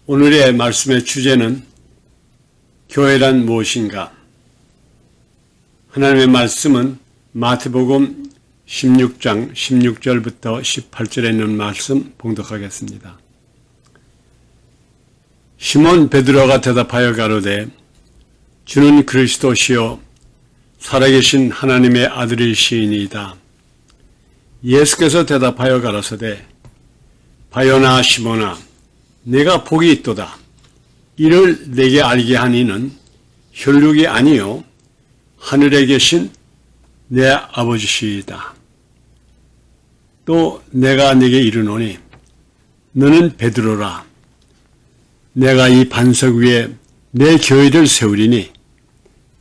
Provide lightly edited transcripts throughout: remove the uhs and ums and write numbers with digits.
오늘의 말씀의 주제는 교회란 무엇인가? 하나님의 말씀은 마태복음 16장 16절부터 18절에 있는 말씀 봉독하겠습니다. 시몬 베드로가 대답하여 가로되 주는 그리스도시요 살아계신 하나님의 아들이시니이다. 예수께서 대답하여 가라사대 바요나 시몬아 내가 복이 있도다. 이를 내게 알게 하니는 혈육이 아니요 하늘에 계신 내 아버지시이다. 또 내가 네게 이르노니 너는 베드로라. 내가 이 반석 위에 내 교회를 세우리니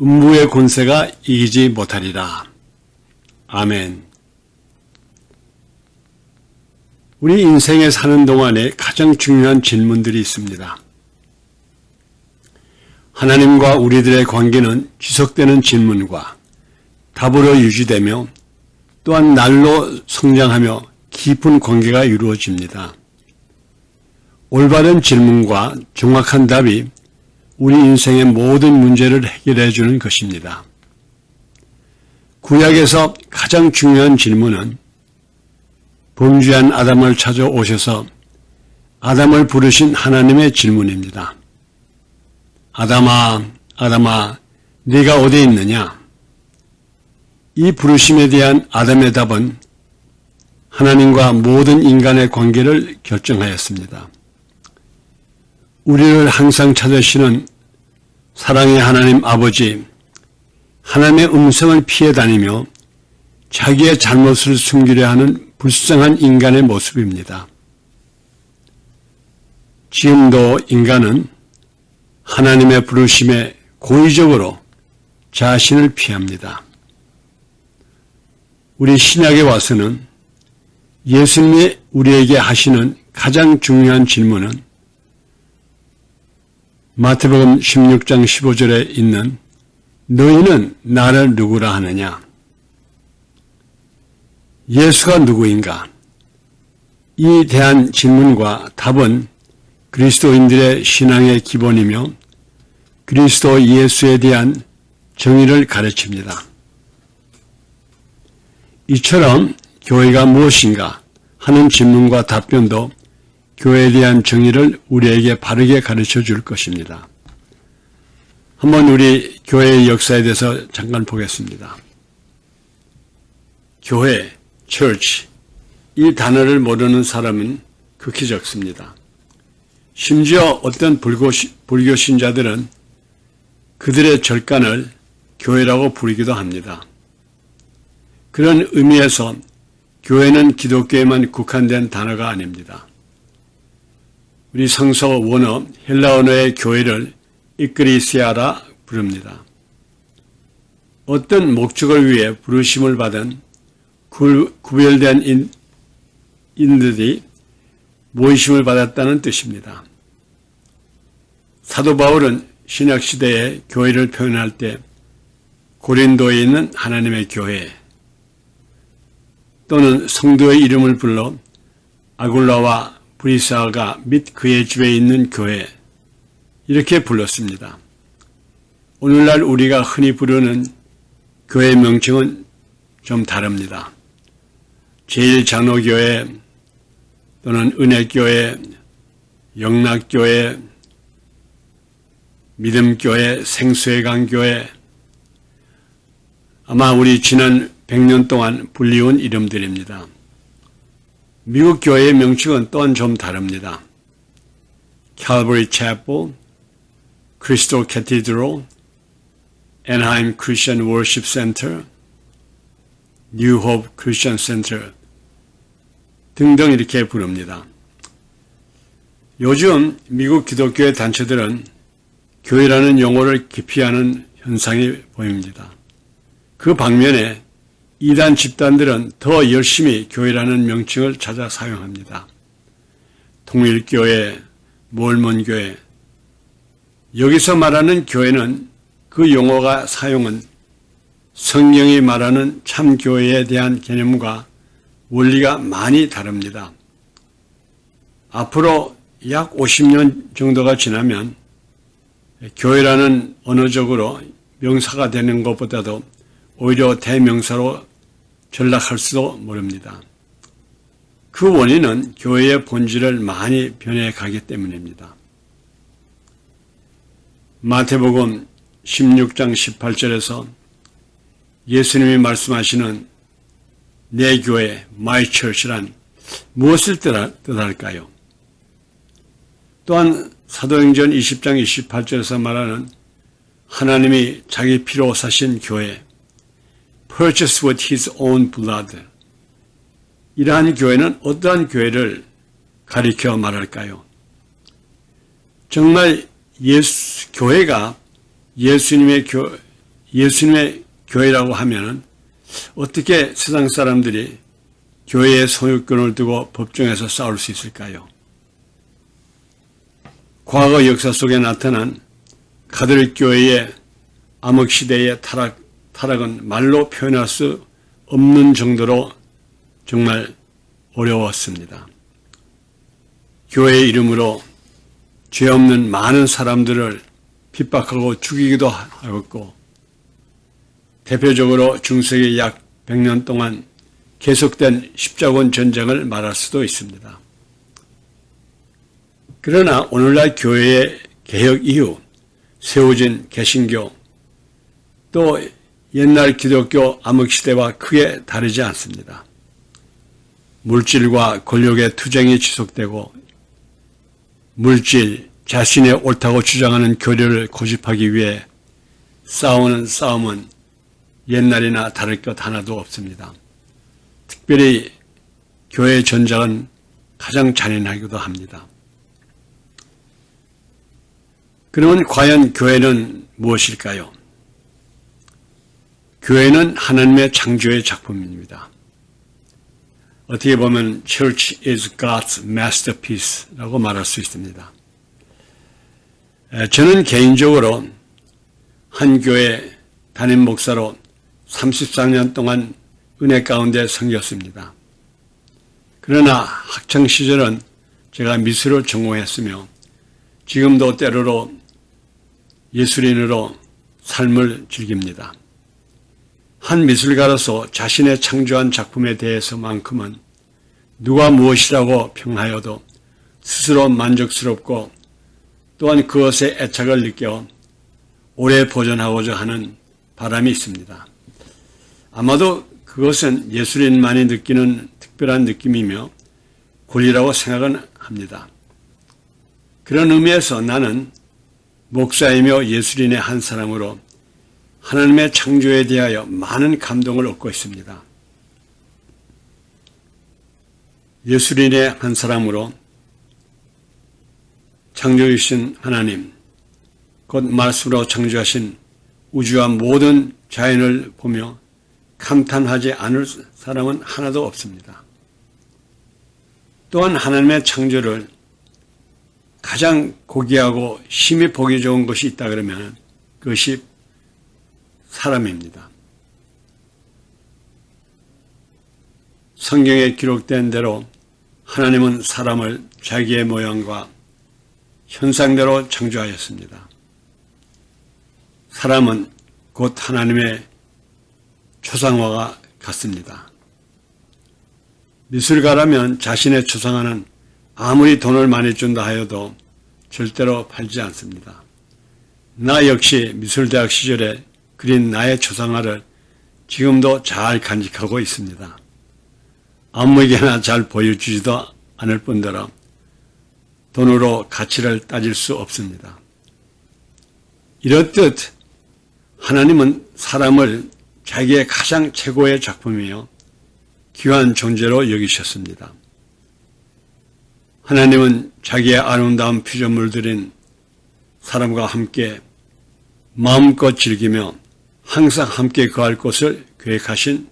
음부의 권세가 이기지 못하리라. 아멘. 우리 인생에 사는 동안에 가장 중요한 질문들이 있습니다. 하나님과 우리들의 관계는 지속되는 질문과 답으로 유지되며 또한 날로 성장하며 깊은 관계가 이루어집니다. 올바른 질문과 정확한 답이 우리 인생의 모든 문제를 해결해 주는 것입니다. 구약에서 가장 중요한 질문은 범죄한 아담을 찾아오셔서 아담을 부르신 하나님의 질문입니다. 아담아, 아담아, 네가 어디 있느냐? 이 부르심에 대한 아담의 답은 하나님과 모든 인간의 관계를 결정하였습니다. 우리를 항상 찾으시는 사랑의 하나님 아버지, 하나님의 음성을 피해 다니며 자기의 잘못을 숨기려 하는 불쌍한 인간의 모습입니다. 지금도 인간은 하나님의 부르심에 고의적으로 자신을 피합니다. 우리 신약에 와서는 예수님이 우리에게 하시는 가장 중요한 질문은 마태복음 16장 15절에 있는 너희는 나를 누구라 하느냐? 예수가 누구인가? 이 대한 질문과 답은 그리스도인들의 신앙의 기본이며 그리스도 예수에 대한 정의를 가르칩니다. 이처럼 교회가 무엇인가 하는 질문과 답변도 교회에 대한 정의를 우리에게 바르게 가르쳐 줄 것입니다. 한번 우리 교회의 역사에 대해서 잠깐 보겠습니다. 교회, church, 이 단어를 모르는 사람은 극히 적습니다. 심지어 어떤 불교 신자들은 그들의 절간을 교회라고 부르기도 합니다. 그런 의미에서 교회는 기독교에만 국한된 단어가 아닙니다. 우리 성서 원어, 헬라 언어의 교회를 이크리시아라 부릅니다. 어떤 목적을 위해 부르심을 받은 구별된 인들이 모이심을 받았다는 뜻입니다. 사도 바울은 신약시대의 교회를 표현할 때 고린도에 있는 하나님의 교회 또는 성도의 이름을 불러 아굴라와 브리스아가 및 그의 집에 있는 교회 이렇게 불렀습니다. 오늘날 우리가 흔히 부르는 교회의 명칭은 좀 다릅니다. 제1장로교회 또는 은혜교회, 영락교회, 믿음교회, 생수의강교회 아마 우리 지난 100년 동안 불리운 이름들입니다. 미국 교회의 명칭은 또한 좀 다릅니다. Calvary Chapel, Crystal Cathedral, Anaheim Christian Worship Center, New Hope Christian Center 등등 이렇게 부릅니다. 요즘 미국 기독교의 단체들은 교회라는 용어를 기피하는 현상이 보입니다. 그 방면에 이단 집단들은 더 열심히 교회라는 명칭을 찾아 사용합니다. 통일교회, 몰몬교회. 여기서 말하는 교회는 그 용어가 사용은 성경이 말하는 참 교회에 대한 개념과 원리가 많이 다릅니다. 앞으로 약 50년 정도가 지나면 교회라는 언어적으로 명사가 되는 것보다도 오히려 대명사로 전락할지도 모릅니다. 그 원인은 교회의 본질을 많이 변해가기 때문입니다. 마태복음 16장 18절에서 예수님이 말씀하시는 내 교회, my church란 무엇을 뜻할까요? 또한 사도행전 20장 28절에서 말하는 하나님이 자기 피로 사신 교회, purchased with his own blood. 이러한 교회는 어떠한 교회를 가리켜 말할까요? 정말 교회가 예수님의 교회라고 하면은 어떻게 세상 사람들이 교회의 소유권을 두고 법정에서 싸울 수 있을까요? 과거 역사 속에 나타난 가톨릭 교회의 암흑시대의 타락은 말로 표현할 수 없는 정도로 정말 어려웠습니다. 교회의 이름으로 죄 없는 많은 사람들을 핍박하고 죽이기도 하였고, 대표적으로 중세기 약 100년 동안 계속된 십자군 전쟁을 말할 수도 있습니다. 그러나 오늘날 교회의 개혁 이후 세워진 개신교, 또 옛날 기독교 암흑시대와 크게 다르지 않습니다. 물질과 권력의 투쟁이 지속되고 물질, 자신의 옳다고 주장하는 교리를 고집하기 위해 싸우는 싸움은 옛날이나 다를 것 하나도 없습니다. 특별히 교회의 전쟁은 가장 잔인하기도 합니다. 그러면 과연 교회는 무엇일까요? 교회는 하나님의 창조의 작품입니다. 어떻게 보면 Church is God's masterpiece라고 말할 수 있습니다. 저는 개인적으로 한 교회 담임 목사로 34년 동안 은혜 가운데 섬겼습니다. 그러나 학창시절은 제가 미술을 전공했으며 지금도 때로로 예술인으로 삶을 즐깁니다. 한 미술가로서 자신의 창조한 작품에 대해서만큼은 누가 무엇이라고 평하여도 스스로 만족스럽고 또한 그것에 애착을 느껴 오래 보존하고자 하는 바람이 있습니다. 아마도 그것은 예술인만이 느끼는 특별한 느낌이며 권리라고 생각은 합니다. 그런 의미에서 나는 목사이며 예술인의 한 사람으로 하나님의 창조에 대하여 많은 감동을 얻고 있습니다. 예술인의 한 사람으로 창조주신 하나님, 곧 말씀으로 창조하신 우주와 모든 자연을 보며 감탄하지 않을 사람은 하나도 없습니다. 또한 하나님의 창조를 가장 고귀하고 심히 보기 좋은 것이 있다 그러면 그것이 사람입니다. 성경에 기록된 대로 하나님은 사람을 자기의 모양과 현상대로 창조하였습니다. 사람은 곧 하나님의 초상화가 같습니다. 미술가라면 자신의 초상화는 아무리 돈을 많이 준다 하여도 절대로 팔지 않습니다. 나 역시 미술대학 시절에 그린 나의 초상화를 지금도 잘 간직하고 있습니다. 아무에게나 잘 보여주지도 않을 뿐더러 돈으로 가치를 따질 수 없습니다. 이렇듯 하나님은 사람을 자기의 가장 최고의 작품이며 귀한 존재로 여기셨습니다. 하나님은 자기의 아름다운 피조물들인 사람과 함께 마음껏 즐기며 항상 함께 거할 곳을 계획하신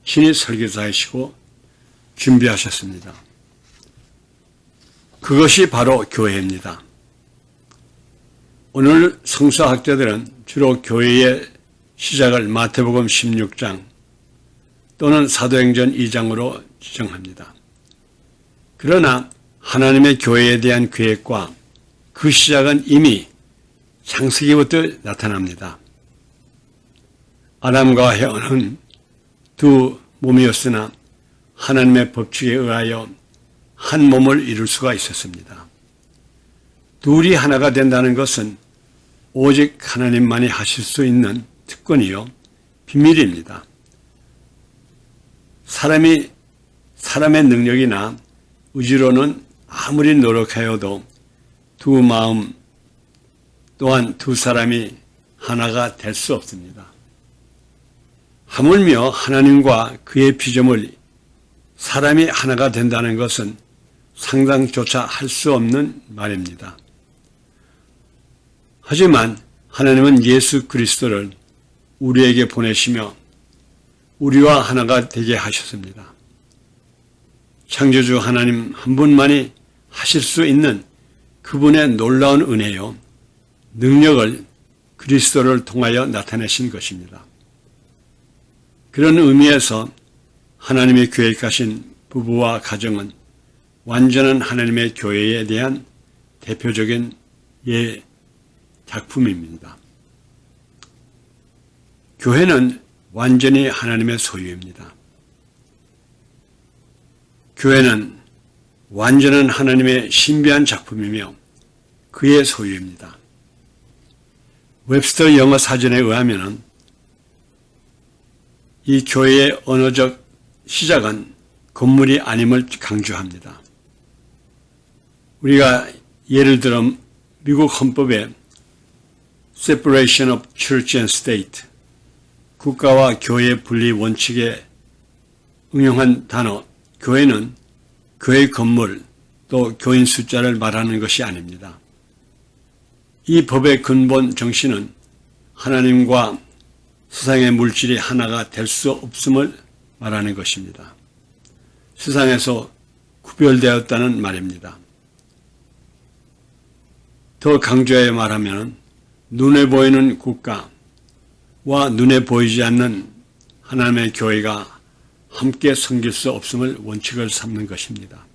신의 설계자이시고 준비하셨습니다. 그것이 바로 교회입니다. 오늘 성서학자들은 주로 교회의 시작을 마태복음 16장 또는 사도행전 2장으로 지정합니다. 그러나 하나님의 교회에 대한 계획과 그 시작은 이미 창세기부터 나타납니다. 아담과 해와는 두 몸이었으나 하나님의 법칙에 의하여 한 몸을 이룰 수가 있었습니다. 둘이 하나가 된다는 것은 오직 하나님만이 하실 수 있는 특권이요 비밀입니다. 사람의 능력이나 의지로는 아무리 노력하여도 두 마음 또한 두 사람이 하나가 될 수 없습니다. 하물며 하나님과 그의 피조물 사람이 하나가 된다는 것은 상상조차 할 수 없는 말입니다. 하지만 하나님은 예수 그리스도를 우리에게 보내시며 우리와 하나가 되게 하셨습니다. 창조주 하나님 한 분만이 하실 수 있는 그분의 놀라운 은혜요, 능력을 그리스도를 통하여 나타내신 것입니다. 그런 의미에서 하나님의 계획하신 부부와 가정은 완전한 하나님의 교회에 대한 대표적인 작품입니다. 교회는 완전히 하나님의 소유입니다. 교회는 완전한 하나님의 신비한 작품이며 그의 소유입니다. 웹스터 영어 사전에 의하면 이 교회의 언어적 시작은 건물이 아님을 강조합니다. 우리가 예를 들어 미국 헌법의 Separation of Church and State, 국가와 교회 분리 원칙에 응용한 단어 교회는 교회 건물 또 교인 숫자를 말하는 것이 아닙니다. 이 법의 근본 정신은 하나님과 세상의 물질이 하나가 될 수 없음을 말하는 것입니다. 세상에서 구별되었다는 말입니다. 더 강조해 말하면 눈에 보이는 국가와 눈에 보이지 않는 하나님의 교회가 함께 섬길 수 없음을 원칙을 삼는 것입니다.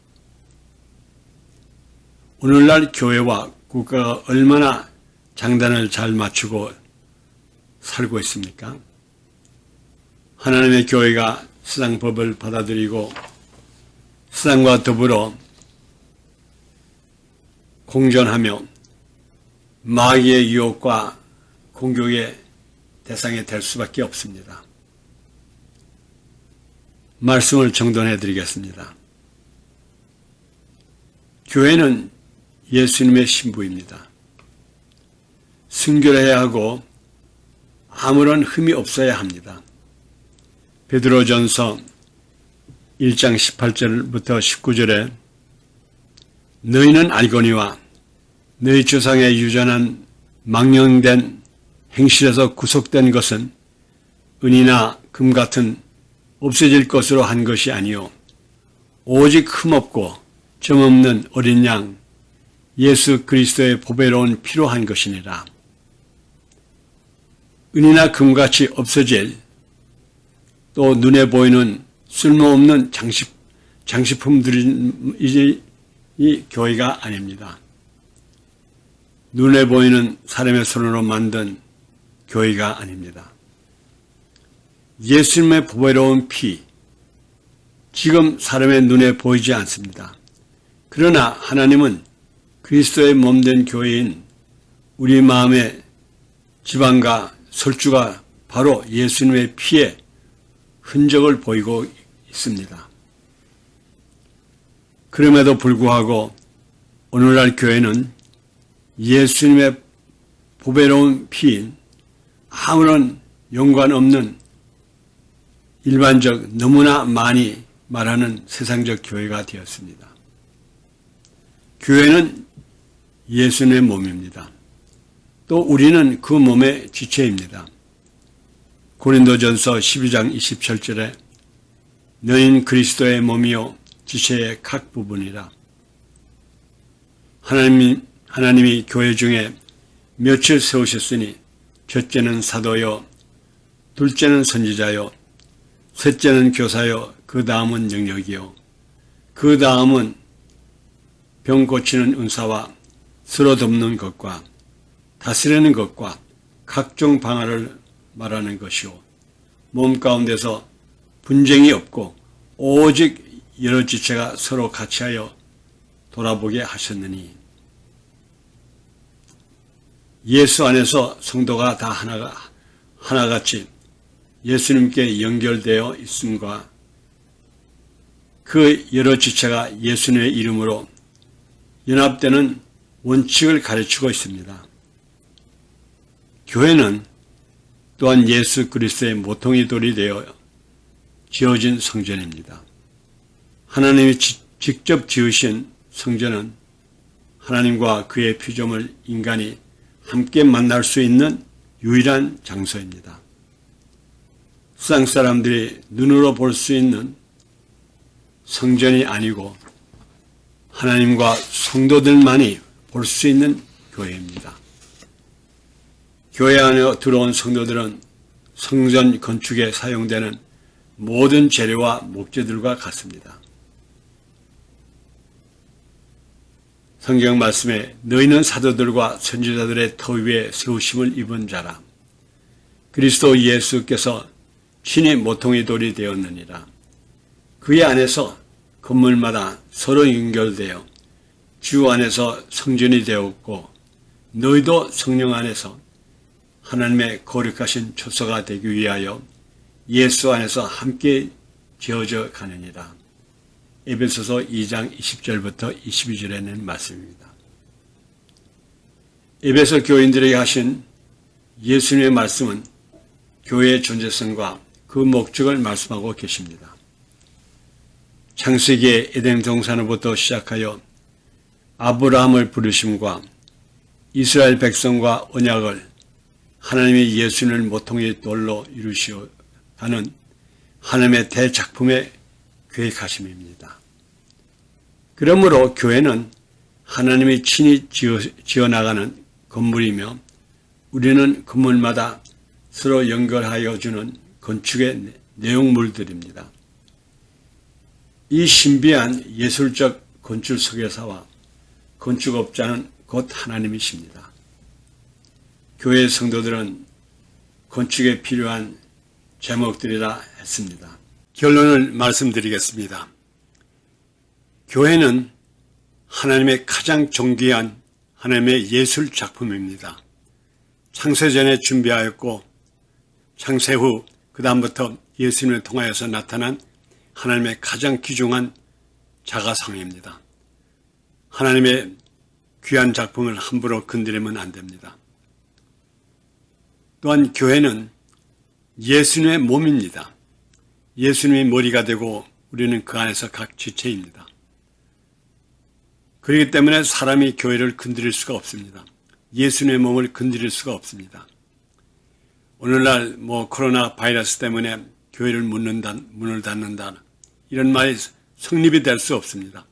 오늘날 교회와 국가가 얼마나 장단을 잘 맞추고 살고 있습니까? 하나님의 교회가 세상 법을 받아들이고 세상과 더불어 공존하며 마귀의 유혹과 공격의 대상이 될 수밖에 없습니다. 말씀을 정돈해 드리겠습니다. 교회는 예수님의 신부입니다. 순결해야 하고 아무런 흠이 없어야 합니다. 베드로전서 1장 18절부터 19절에 너희는 알거니와 너희 조상의 유전한 망령된 행실에서 구속된 것은 은이나 금 같은 없어질 것으로 한 것이 아니요 오직 흠없고 점없는 어린 양 예수 그리스도의 보배로운 피로 한 것이니라. 은이나 금같이 없어질 또 눈에 보이는 쓸모없는 장식품들이 이 교회가 아닙니다. 눈에 보이는 사람의 손으로 만든 교회가 아닙니다. 예수님의 보배로운 피, 지금 사람의 눈에 보이지 않습니다. 그러나 하나님은 그리스도의 몸된 교회인 우리 마음의 지방과 설주가 바로 예수님의 피에 흔적을 보이고 있습니다. 그럼에도 불구하고 오늘날 교회는 예수님의 보배로운 피인 아무런 연관 없는 일반적 너무나 많이 말하는 세상적 교회가 되었습니다. 교회는 예수님의 몸입니다. 또 우리는 그 몸의 지체입니다. 고린도전서 12장 27절에 너희는 그리스도의 몸이요 지체의 각 부분이라. 하나님이 교회 중에 몇을 세우셨으니 첫째는 사도요, 둘째는 선지자요, 셋째는 교사요, 그 다음은 영역이요, 그 다음은 병 고치는 은사와 쓰러 덮는 것과 다스리는 것과 각종 방안을 말하는 것이요. 몸 가운데서 분쟁이 없고 오직 여러 지체가 서로 같이하여 돌아보게 하셨느니 예수 안에서 성도가 다 하나같이 예수님께 연결되어 있음과 그 여러 지체가 예수님의 이름으로 연합되는 원칙을 가르치고 있습니다. 교회는 또한 예수 그리스도의 모퉁이 돌이 되어 지어진 성전입니다. 하나님이 직접 지으신 성전은 하나님과 그의 피조물 인간이 함께 만날 수 있는 유일한 장소입니다. 세상 사람들이 눈으로 볼 수 있는 성전이 아니고 하나님과 성도들만이 볼 수 있는 교회입니다. 교회 안에 들어온 성도들은 성전 건축에 사용되는 모든 재료와 목재들과 같습니다. 성경 말씀에 너희는 사도들과 선지자들의 터 위에 세우심을 입은 자라. 그리스도 예수께서 친히 모퉁이 돌이 되었느니라. 그의 안에서 건물마다 서로 연결되어 주 안에서 성전이 되었고 너희도 성령 안에서 하나님의 거룩하신 초소가 되기 위하여 예수 안에서 함께 지어져 가느니라. 에베소서 2장 20절부터 22절에 있는 말씀입니다. 에베소 교인들에게 하신 예수님의 말씀은 교회의 존재성과 그 목적을 말씀하고 계십니다. 창세기의 에덴 동산으로부터 시작하여 아브라함을 부르심과 이스라엘 백성과 언약을 하나님이 예수님을 모퉁이 돌로 이루시어 가는 하나님의 대작품의 계획하심입니다. 그러므로 교회는 하나님이 친히 지어나가는 건물이며 우리는 건물마다 서로 연결하여 주는 건축의 내용물들입니다. 이 신비한 예술적 건축 설계사와 건축업자는 곧 하나님이십니다. 교회 성도들은 건축에 필요한 제목들이라 했습니다. 결론을 말씀드리겠습니다. 교회는 하나님의 가장 존귀한 하나님의 예술 작품입니다. 창세전에 준비하였고 창세 후 그 다음부터 예수님을 통하여서 나타난 하나님의 가장 귀중한 자가성입니다. 하나님의 귀한 작품을 함부로 건드리면 안 됩니다. 또한 교회는 예수님의 몸입니다. 예수님이 머리가 되고 우리는 그 안에서 각 지체입니다. 그렇기 때문에 사람이 교회를 건드릴 수가 없습니다. 예수님의 몸을 건드릴 수가 없습니다. 오늘날 코로나 바이러스 때문에 교회를 문을 닫는다 이런 말이 성립이 될 수 없습니다.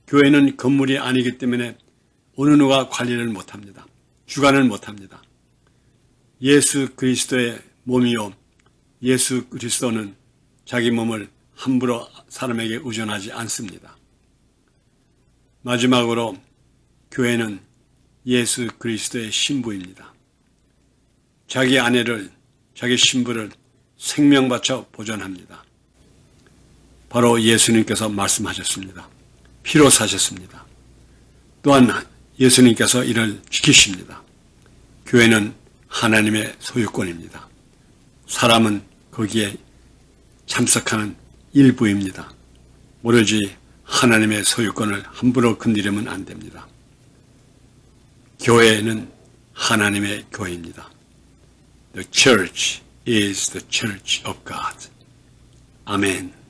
교회는 건물이 아니기 때문에 어느 누가 관리를 못합니다. 주관을 못합니다. 예수 그리스도의 몸이요 예수 그리스도는 자기 몸을 함부로 사람에게 의존하지 않습니다. 마지막으로 교회는 예수 그리스도의 신부입니다. 자기 아내를, 자기 신부를 생명 바쳐 보존합니다. 바로 예수님께서 말씀하셨습니다. 피로 사셨습니다. 또한 예수님께서 이를 지키십니다. 교회는 하나님의 소유권입니다. 사람은 거기에 참석하는 일부입니다. 오로지 하나님의 소유권을 함부로 건드리면 안 됩니다. 교회는 하나님의 교회입니다. The church is the church of God. 아멘.